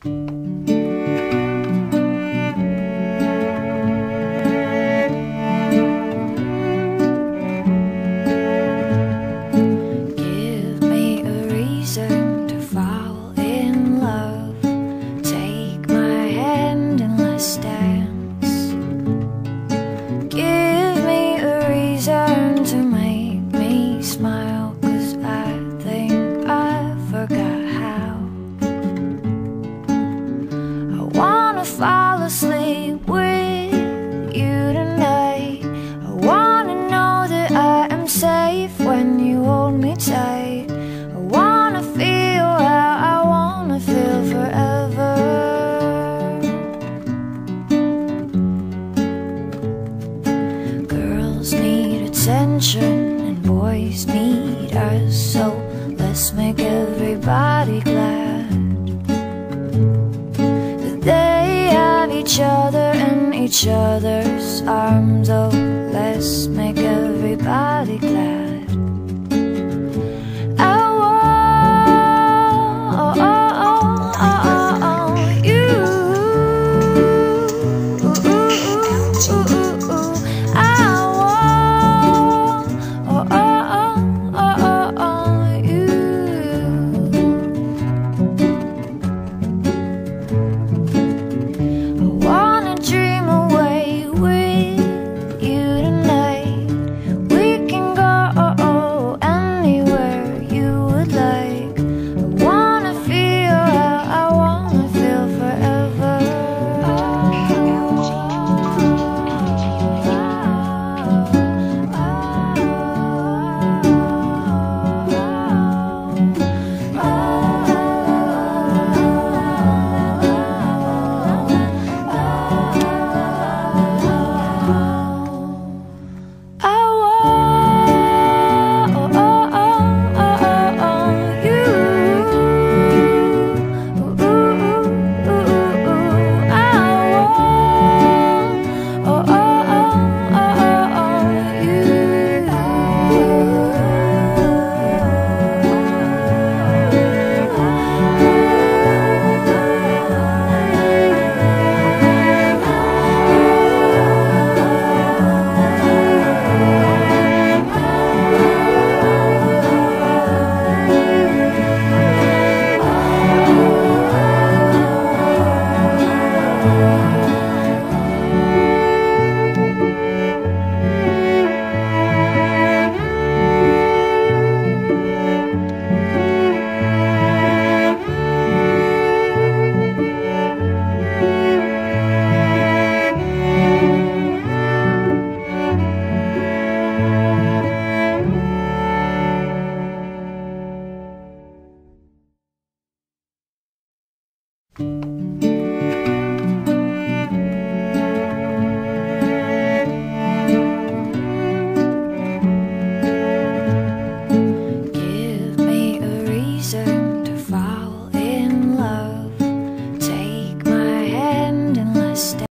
Give me a reason to fall in love. Take my hand and let's dance. Give me a reason to make me smile, 'cause I think I forgot how. I wanna fall asleep with you tonight. I wanna know that I am safe when you hold me tight. I wanna feel how I wanna feel forever. Girls need attention and boys need us, so let's make everybody glad that they have each other in each other's arms. Oh, let's make everybody glad.